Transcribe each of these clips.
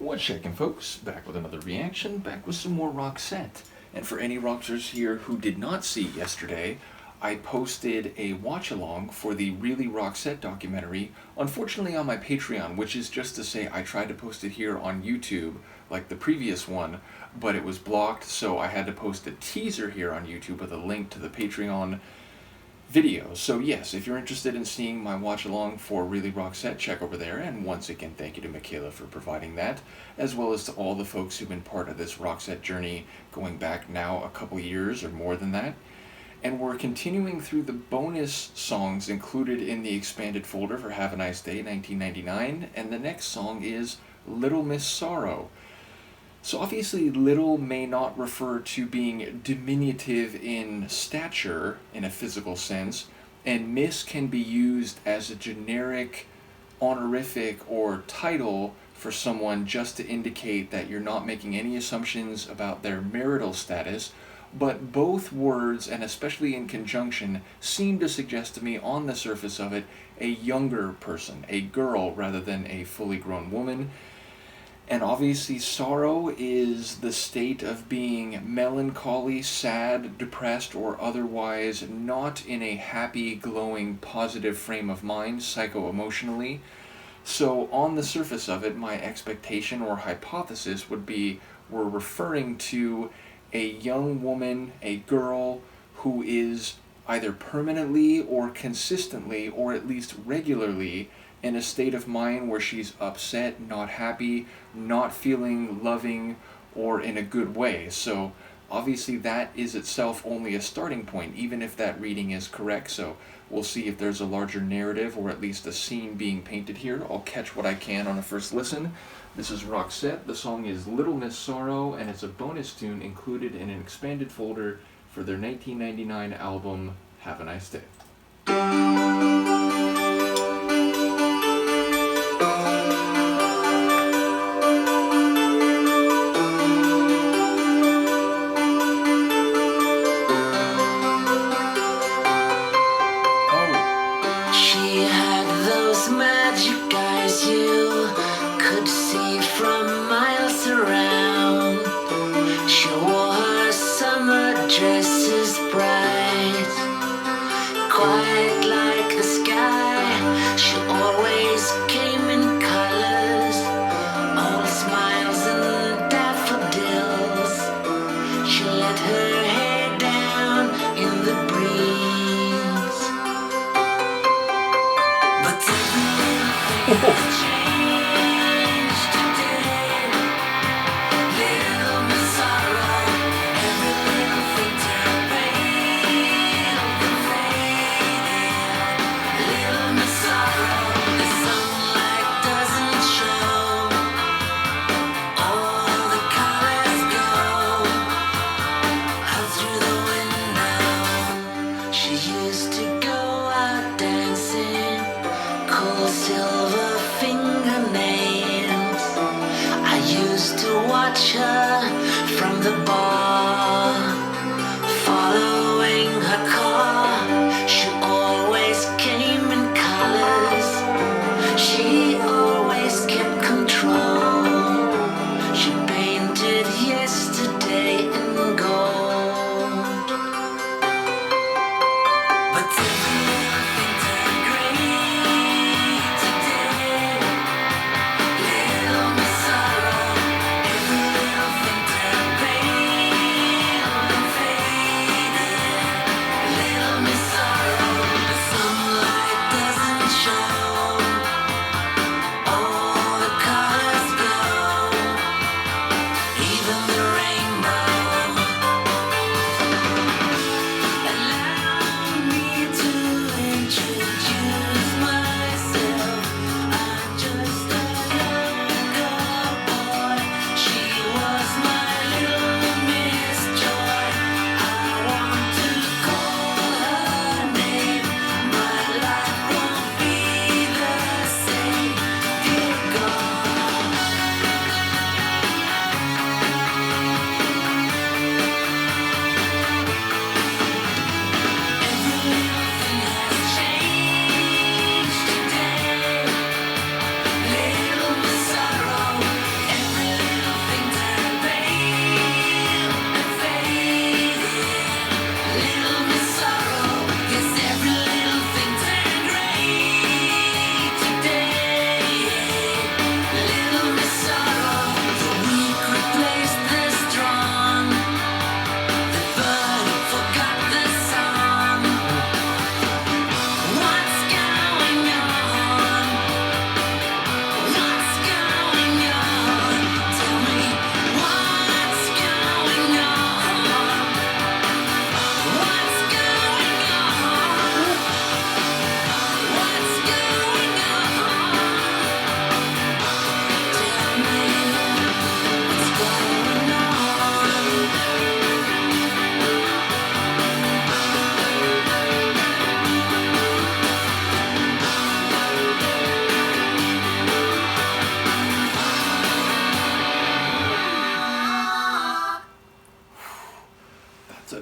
What's shaking, folks? Back with another reaction, back with some more Roxette. And for any Roxers here who did not see yesterday, I posted a watch-along for the Really Roxette documentary, unfortunately on my Patreon, which is just to say I tried to post it here on YouTube, like the previous one, but it was blocked, so I had to post a teaser here on YouTube with a link to the Patreon video. So yes, if you're interested in seeing my watch-along for Really Roxette, check over there, and once again, thank you to Michaela for providing that, as well as to all the folks who've been part of this Roxette journey going back now a couple years or more than that. And we're continuing through the bonus songs included in the expanded folder for Have a Nice Day 1999, and the next song is Little Miss Sorrow. So obviously little may not refer to being diminutive in stature in a physical sense, and miss can be used as a generic honorific or title for someone just to indicate that you're not making any assumptions about their marital status. But both words, and especially in conjunction, seem to suggest to me on the surface of it a younger person, a girl rather than a fully grown woman. And obviously sorrow is the state of being melancholy, sad, depressed, or otherwise not in a happy, glowing, positive frame of mind psycho-emotionally. So on the surface of it, my expectation or hypothesis would be we're referring to a young woman, a girl, who is either permanently or consistently, or at least regularly, in a state of mind where she's upset, not happy, not feeling loving, or in a good way. So obviously that is itself only a starting point, even if that reading is correct. So we'll see if there's a larger narrative or at least a scene being painted here. I'll catch what I can on a first listen. This is Roxette. The song is Little Miss Sorrow, and it's a bonus tune included in an expanded folder for their 1999 album, Have a Nice Day. Dresses bright, quiet like the sky. She always came in colors, all smiles and daffodils. She let her hair down in the breeze, but everything changed today. Little Miss Sorrow, every little thing turned pale and faded. Little Miss Sorrow, the sunlight doesn't show, all the colors go out through the window. She used to go out dancing, cool silver fingernails. I used to watch her from the bar, following her car. She always came in colors, she always kept control. She painted yesterday in gold, but every little thing turned gray today. Little Miss Sorrow, every little thing turned pale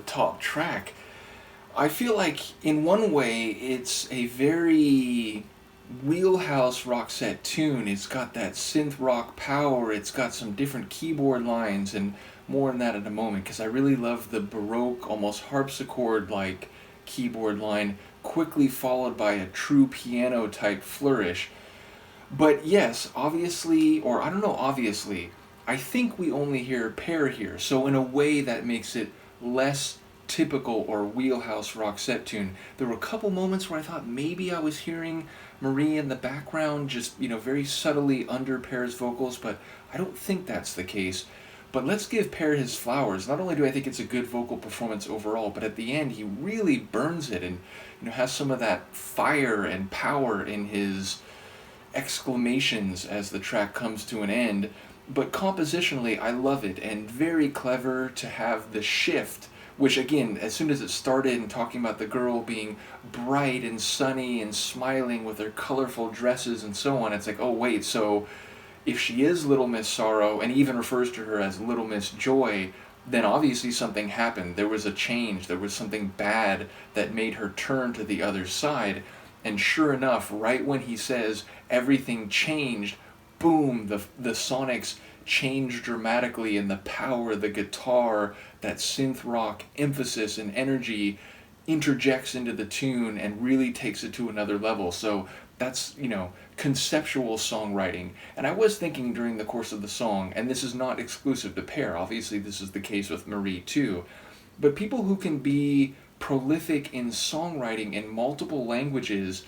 top track. I feel like in one way it's a very wheelhouse Roxette tune. It's got that synth rock power, it's got some different keyboard lines, and more on that in a moment, because I really love the Baroque, almost harpsichord-like keyboard line, quickly followed by a true piano-type flourish. But yes, obviously, or I don't know, obviously, I think we only hear Pear here, so in a way that makes it less typical or wheelhouse Roxette tune. There were a couple moments where I thought maybe I was hearing Marie in the background, just, very subtly under Pear's vocals, but I don't think that's the case. But let's give Pear his flowers. Not only do I think it's a good vocal performance overall, but at the end he really burns it and has some of that fire and power in his exclamations as the track comes to an end. But compositionally, I love it, and very clever to have the shift, which again, as soon as it started and talking about the girl being bright and sunny and smiling with her colorful dresses and so on, it's like, oh wait, so if she is Little Miss Sorrow, and even refers to her as Little Miss Joy, then obviously something happened. There was a change. There was something bad that made her turn to the other side. And sure enough, right when he says everything changed, boom, the sonics change dramatically, and the power, the guitar, that synth rock emphasis and energy interjects into the tune and really takes it to another level. So that's, conceptual songwriting. And I was thinking during the course of the song, and this is not exclusive to Pear, obviously this is the case with Marie too, but people who can be prolific in songwriting in multiple languages,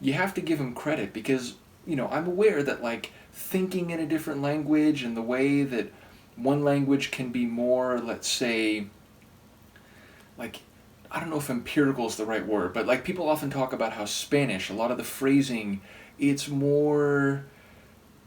you have to give them credit, because, I'm aware that, like, thinking in a different language and the way that one language can be more, let's say, like, I don't know if empirical is the right word, but like people often talk about how Spanish, a lot of the phrasing, it's more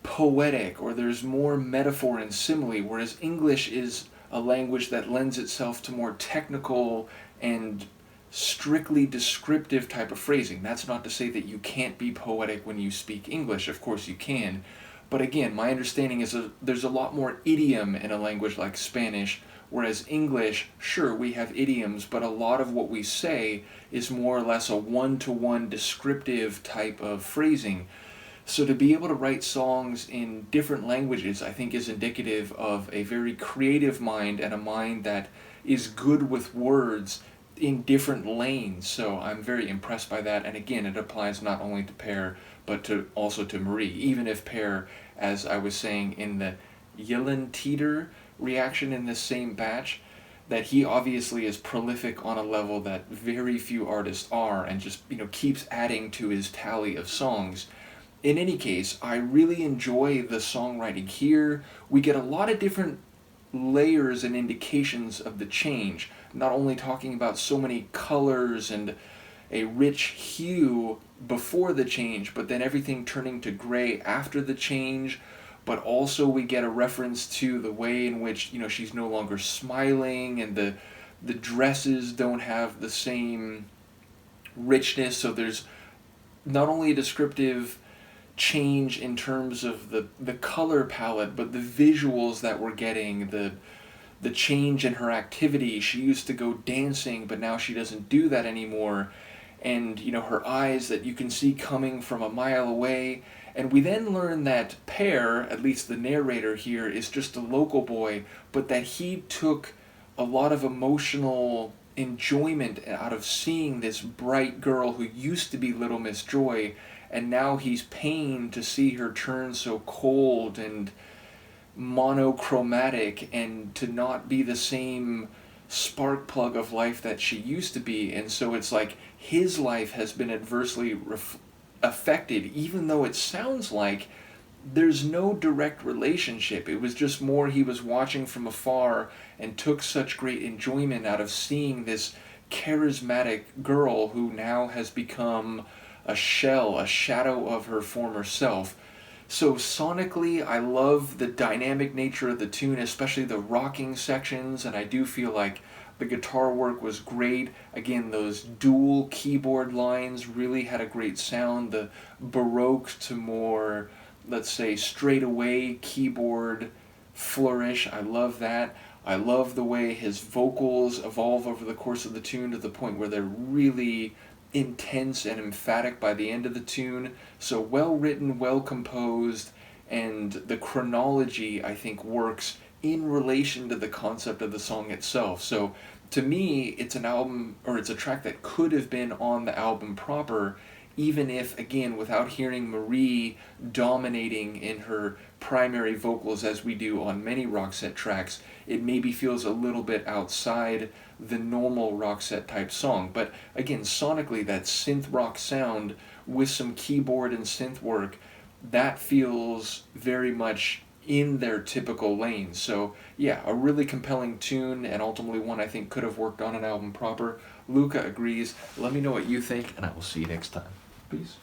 poetic, or there's more metaphor and simile, whereas English is a language that lends itself to more technical and strictly descriptive type of phrasing. That's not to say that you can't be poetic when you speak English, of course you can. But again, my understanding is there's a lot more idiom in a language like Spanish, whereas English, sure, we have idioms, but a lot of what we say is more or less a one-to-one descriptive type of phrasing. So to be able to write songs in different languages, I think, is indicative of a very creative mind, and a mind that is good with words in different lanes. So I'm very impressed by that, and again, it applies not only to Pear, but also to Marie, even if Pear, as I was saying in the Yellen Teeter reaction in this same batch, that he obviously is prolific on a level that very few artists are, and just keeps adding to his tally of songs. In any case, I really enjoy the songwriting here. We get a lot of different layers and indications of the change, not only talking about so many colors and a rich hue before the change, but then everything turning to gray after the change. But also we get a reference to the way in which, she's no longer smiling, and the dresses don't have the same richness. So there's not only a descriptive change in terms of the color palette, but the visuals that we're getting, the change in her activity. She used to go dancing, but now she doesn't do that anymore. And, her eyes that you can see coming from a mile away. And we then learn that Pear, at least the narrator here, is just a local boy, but that he took a lot of emotional enjoyment out of seeing this bright girl who used to be Little Miss Joy, and now he's pained to see her turn so cold and monochromatic, and to not be the same spark plug of life that she used to be. And so it's like his life has been adversely affected, even though it sounds like there's no direct relationship. It was just more he was watching from afar and took such great enjoyment out of seeing this charismatic girl who now has become a shell, a shadow of her former self. So sonically, I love the dynamic nature of the tune, especially the rocking sections, and I do feel like the guitar work was great. Again, those dual keyboard lines really had a great sound. The Baroque to more, let's say, straight away keyboard flourish. I love that. I love the way his vocals evolve over the course of the tune to the point where they're really intense and emphatic by the end of the tune. So well written, well composed, and the chronology, I think, works in relation to the concept of the song itself. So to me, it's an album, or it's a track that could have been on the album proper, even if, again, without hearing Marie dominating in her primary vocals as we do on many Roxette tracks, it maybe feels a little bit outside the normal Roxette type song. But again, sonically, that synth rock sound with some keyboard and synth work, that feels very much in their typical lane. So yeah, a really compelling tune, and ultimately one I think could have worked on an album proper. Luca agrees. Let me know what you think, and I will see you next time. Peace.